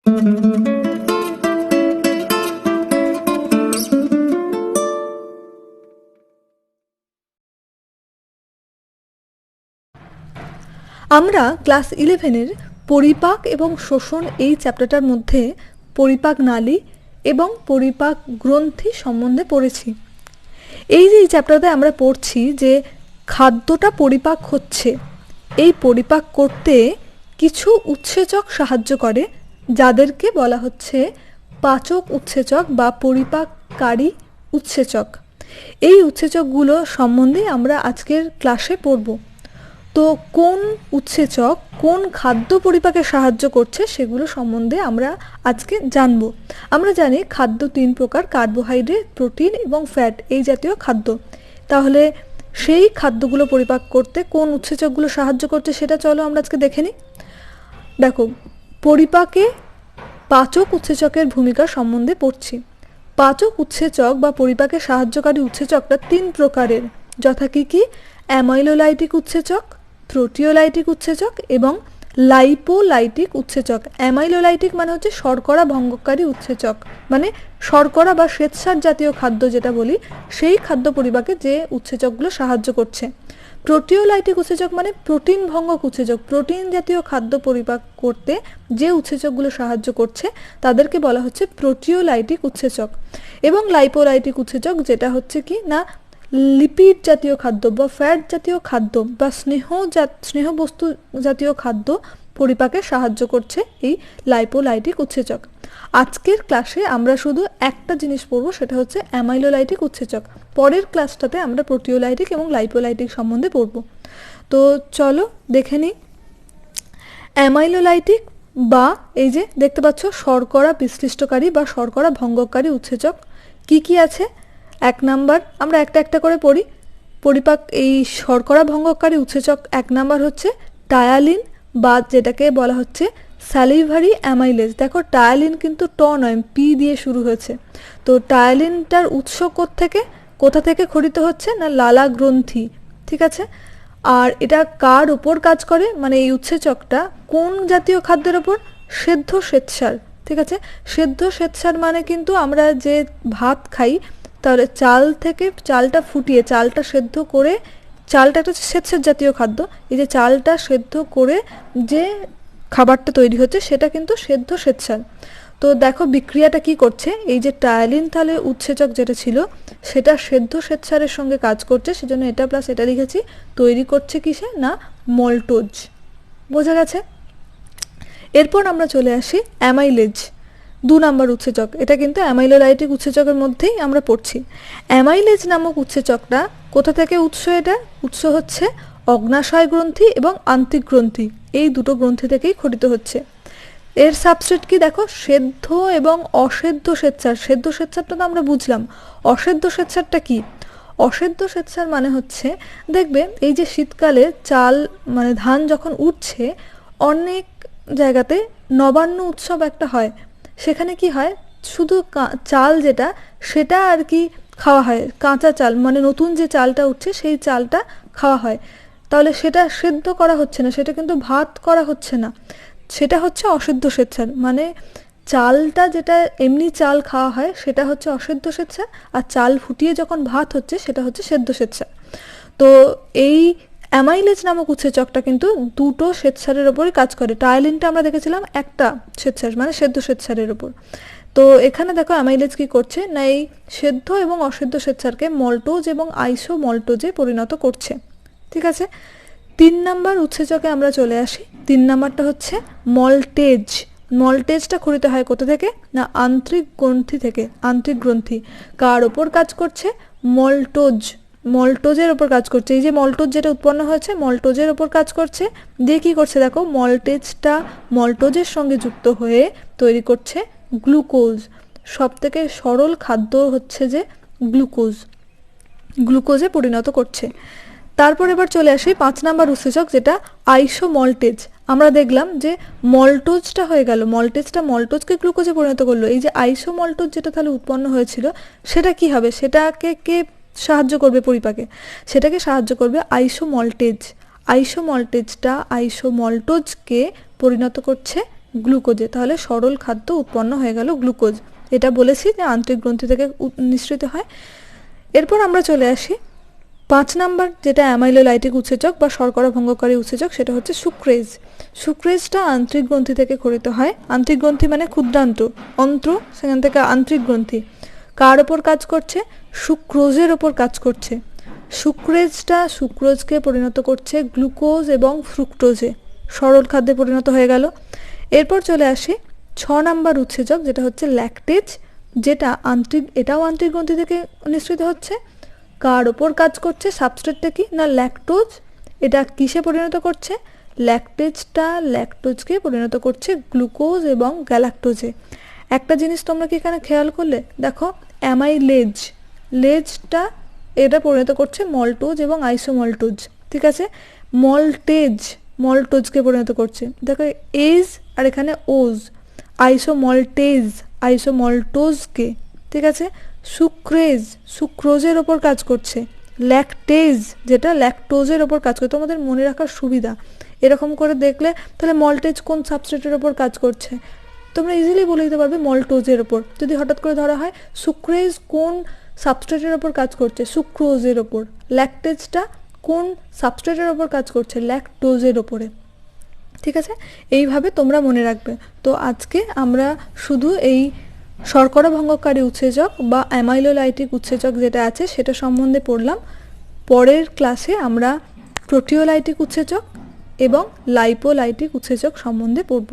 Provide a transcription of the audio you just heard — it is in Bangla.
আমরা ক্লাস 11-এর পরিপাক এবং শোষণ এই চ্যাপ্টারটার মধ্যে পরিপাক নালী এবং পরিপাক গ্রন্থি সম্বন্ধে পড়েছি। এই যে চ্যাপ্টারে আমরা পড়ছি যে খাদ্যটা পরিপাক হচ্ছে, এই পরিপাক করতে কিছু উৎসেচক সাহায্য করে, যাদেরকে বলা হচ্ছে পাচক উৎসেচক বা পরিপাককারী উৎসেচক। এই উৎসেচকগুলো সম্বন্ধে আমরা আজকের ক্লাসে পড়ব। তো কোন উৎসেচক কোন খাদ্য পরিপাকে সাহায্য করছে সেগুলো সম্বন্ধে আমরা আজকে জানব। আমরা জানি খাদ্য 3 প্রকার: কার্বোহাইড্রেট, প্রোটিন এবং ফ্যাট, এই জাতীয় খাদ্য। তাহলে সেই খাদ্যগুলো পরিপাক করতে কোন উৎসেচকগুলো সাহায্য করছে সেটা চলো আমরা আজকে দেখে নিই। দেখো, পরিপাকে পাচক উৎসেচকের ভূমিকা সম্বন্ধে পড়ছি। পাচক উৎসেচক বা পরিপাকে সাহায্যকারী উৎসেচকটা 3 প্রকারের, যথা কি অ্যামাইলোলাইটিক উৎসেচক, প্রোটিওলাইটিক উৎসেচক এবং লাইপোলাইটিক উৎসেচক। অ্যামাইলোলাইটিক মানে হচ্ছে শর্করা ভঙ্গকারী উৎসেচক, মানে শর্করা বা শ্বেতসার জাতীয় খাদ্য যেটা বলি, সেই খাদ্য পরিপাকে যে উৎসেচকগুলো সাহায্য করছে। প্রোটিওলাইটিক উৎসেচক মানে প্রোটিন ভঙ্গক উৎসেচক, প্রোটিন জাতীয় খাদ্য পরিপাক করতে যে উৎসেচকগুলো সাহায্য করছে তাদেরকে বলা হচ্ছে প্রোটিওলাইটিক উৎসেচক। এবং লাইপোলাইটিক উৎসেচক যেটা হচ্ছে কি না লিপিড জাতীয় খাদ্য বা ফ্যাট জাতীয় খাদ্য বা স্নেহবস্তু জাতীয় খাদ্য পরিপাকে সাহায্য করছে এই লাইপোলাইটিক উৎসেচক। আজকের ক্লাসে আমরা শুধু একটা জিনিস পড়ব, সেটা হচ্ছে অ্যামাইলোলাইটিক উৎসেচক। পরের ক্লাসটাতে আমরা প্রোটিওলাইটিক এবং লাইপোলাইটিক সম্বন্ধে পড়ব। তো চলো দেখে নিই। অ্যামাইলোলাইটিক বা এই যে দেখতে পাচ্ছ শর্করা বিশ্লিষ্টকারী বা শর্করা ভঙ্গকারী উৎসেচক কি কি আছে। 1 নাম্বার, আমরা একটা একটা করে পড়ি। পরিপাক এই শর্করা ভঙ্গকারী উৎসেচক 1 নাম্বার হচ্ছে টায়ালিন বা যেটাকে বলা হচ্ছে স্যালিভারি অ্যামাইলেজ। দেখো, টায়ালিন কিন্তু ট নয়, পি দিয়ে শুরু হয়েছে। তো টায়ালিনটার উৎস কোথা থেকে খরিত হচ্ছে না লালা গ্রন্থি, ঠিক আছে। আর এটা কার ওপর কাজ করে, মানে এই উৎসেচকটা কোন জাতীয় খাদ্যের ওপর? সেদ্ধ শ্বেতসার, ঠিক আছে। সেদ্ধ শ্বেতসার মানে কিন্তু আমরা যে ভাত খাই, তাহলে চাল থেকে চালটা ফুটিয়ে চালটা সেদ্ধ করে, চালটা একটা শ্বেতসার জাতীয় খাদ্য, এই যে চালটা সেদ্ধ করে যে খাবারটা তৈরি হচ্ছে সেটা কিন্তু সেদ্ধ শ্বেতসার। তো দেখো বিক্রিয়াটা কি করছে, এই যে টায়ালিন তাহলে উৎসেচক যেটা ছিল সেটা সেদ্ধ শ্বেতসারের সঙ্গে কাজ করছে, সেজন্য এটা প্লাস এটা লিখেছি। তৈরি করছে কিসে না মল্টোজ, বোঝা গেছে। এরপর আমরা চলে আসি অ্যামাইলেজ, 2 নাম্বার উৎসেচক। এটা কিন্তু অ্যামাইলোলাইটিক উৎসেচকের মধ্যেই আমরা পড়ছি। অ্যামাইলেজ নামক উৎসেচকটা কোথা থেকে উৎস? এটা উৎস হচ্ছে অগ্নাশয় গ্রন্থি এবং আন্তিক গ্রন্থি, এই দুটো গ্রন্থি থেকেই খরিত হচ্ছে। এর সাবস্ট্রেট কি দেখো, সেদ্ধ এবং অসেদ্ধ শ্বেতসার। সেদ্ধ শ্বেতসারটা তো আমরা বুঝলাম, অসেদ্ধ শ্বেতসারটা কি? অসেদ্ধ শ্বেতসার মানে হচ্ছে, দেখবে এই যে শীতকালে চাল মানে ধান যখন উঠছে, অনেক জায়গাতে নবান্ন উৎসব একটা হয়, সেখানে কি হয় শুধু চাল যেটা সেটা আর কি খাওয়া হয়, কাঁচা চাল, মানে নতুন যে চালটা উঠছে সেই চালটা খাওয়া হয়। তাহলে সেটা সেদ্ধ করা হচ্ছে না, সেটা কিন্তু ভাত করা হচ্ছে না, সেটা হচ্ছে অসেদ্ধ শ্বেতসার। মানে চালটা যেটা এমনি চাল খাওয়া হয় সেটা হচ্ছে অসেদ্ধ শ্বেতসার, আর চাল ফুটিয়ে যখন ভাত হচ্ছে সেটা হচ্ছে সেদ্ধ শ্বেতসার। তো এই অ্যামাইলেজ নামক উৎসেচকটা কিন্তু দুটো শ্বেতসারের ওপরই কাজ করে। টায়ালিনটা আমরা দেখেছিলাম একটা শ্বেতসার, মানে সেদ্ধ শ্বেতসারের ওপর। তো এখানে দেখো অ্যামাইলেজ কি করছে না এই সেদ্ধ এবং অসেদ্ধ শ্বেতসারকে মল্টোজ এবং আইসোমল্টোজে পরিণত করছে, ঠিক আছে। 3 নাম্বার উৎসেচকে আমরা চলে আসি। 3 নাম্বারটা হচ্ছে মল্টেজ। মল্টেজটা খরিত হয় কোথা থেকে না আন্তরিক গ্রন্থি থেকে। আন্তরিক গ্রন্থি কার ওপর কাজ করছে? মল্টোজের ওপর কাজ করছে। এই যে মল্টোজ যেটা উৎপন্ন হয়েছে মল্টোজের ওপর কাজ করছে, দিয়ে কি করছে দেখো, মল্টেজটা মল্টোজের সঙ্গে যুক্ত হয়ে তৈরি করছে গ্লুকোজ। সব থেকে সরল খাদ্য হচ্ছে যে গ্লুকোজে পরিণত করছে। তারপর এবার চলে আসি 5 নাম্বার উৎসেচক, যেটা আইসোমল্টেজ। আমরা দেখলাম যে মল্টোজটা হয়ে গেল, মল্টেজটা মল্টোজকে গ্লুকোজে পরিণত করলো। এই যে আইসোমল্টোজ যেটা তাহলে উৎপন্ন হয়েছিল সেটা কি হবে, সেটাকে কে সাহায্য করবে পরিপাকে? সেটাকে সাহায্য করবে আইসোমল্টেজ। আইসোমল্টেজটা আইসোমল্টোজকে পরিণত করছে গ্লুকোজে। তাহলে সরল খাদ্য উৎপন্ন হয়ে গেল গ্লুকোজ। এটা বলেছি যে আন্তরিক গ্রন্থি থেকে নিঃসৃত হয়। এরপর আমরা চলে আসি 5 নাম্বার, যেটা অ্যামাইলোলাইটিক উৎসেচক বা শর্করা ভঙ্গকারী উৎসেচক, সেটা হচ্ছে সুক্রেজ। সুক্রেজটা আন্তরিক গ্রন্থি থেকে ক্ষরিত হয়। আন্তরিক গ্রন্থি মানে ক্ষুদ্রান্ত, অন্ত্র, সেখান থেকে আন্তরিক গ্রন্থি। কার ওপর কাজ করছে? সুক্রোজের ওপর কাজ করছে। সুক্রেজটা সুক্রোজকে পরিণত করছে গ্লুকোজ এবং ফ্রুক্টোজে, সরল খাদ্যে পরিণত হয়ে গেল। এরপর চলে আসি 6 নাম্বার উৎসেচক, যেটা হচ্ছে ল্যাকটেজ, যেটা এটাও আন্তরিক গ্রন্থি থেকে নিঃসৃত হচ্ছে। কার ওপর কাজ করছে? সাবস্ট্রেটটা কি না ল্যাকটোজ। এটা কিসে পরিণত করছে? ল্যাকটেজটা ল্যাকটোজকে পরিণত করছে গ্লুকোজ এবং গ্যালাক্টোজে। একটা জিনিস তোমরা কি এখানে খেয়াল করলে? দেখো লেজটা এটা পরিণত করছে মল্টোজ এবং আইসোমল্টোজ, ঠিক আছে। মল্টোজকে পরিণত করছে, দেখো এজ আর এখানে ওজ, আইসোমল্টোজকে, ঠিক আছে। সুক্রোজের ওপর কাজ করছে। ল্যাকটেজ যেটা ল্যাকটোজের ওপর কাজ করে, তোমাদের মনে রাখার সুবিধা এরকম করে দেখলে তাহলে মল্টেজ কোন সাবস্ট্রেটের ওপর কাজ করছে তোমরা ইজিলি বলে দিতে পারবে মল্টোজের ওপর। যদি হঠাৎ করে ধরা হয় সুক্রেজ কোন সাবস্ট্রেটের ওপর কাজ করছে? সুক্রোজের ওপর। ল্যাকটেজটা কোন সাবস্ট্রেটের ওপর কাজ করছে? ল্যাকটোজের ওপরে, ঠিক আছে। এইভাবে তোমরা মনে রাখবে। তো আজকে আমরা শুধু এই শর্করা ভঙ্গকারী উৎসেচক বা অ্যামাইলোলাইটিক উৎসেচক যেটা আছে সেটা সম্বন্ধে পড়লাম। পরের ক্লাসে আমরা প্রোটিওলাইটিক উৎসেচক এবং লাইপোলাইটিক উৎসেচক সম্বন্ধে পড়ব।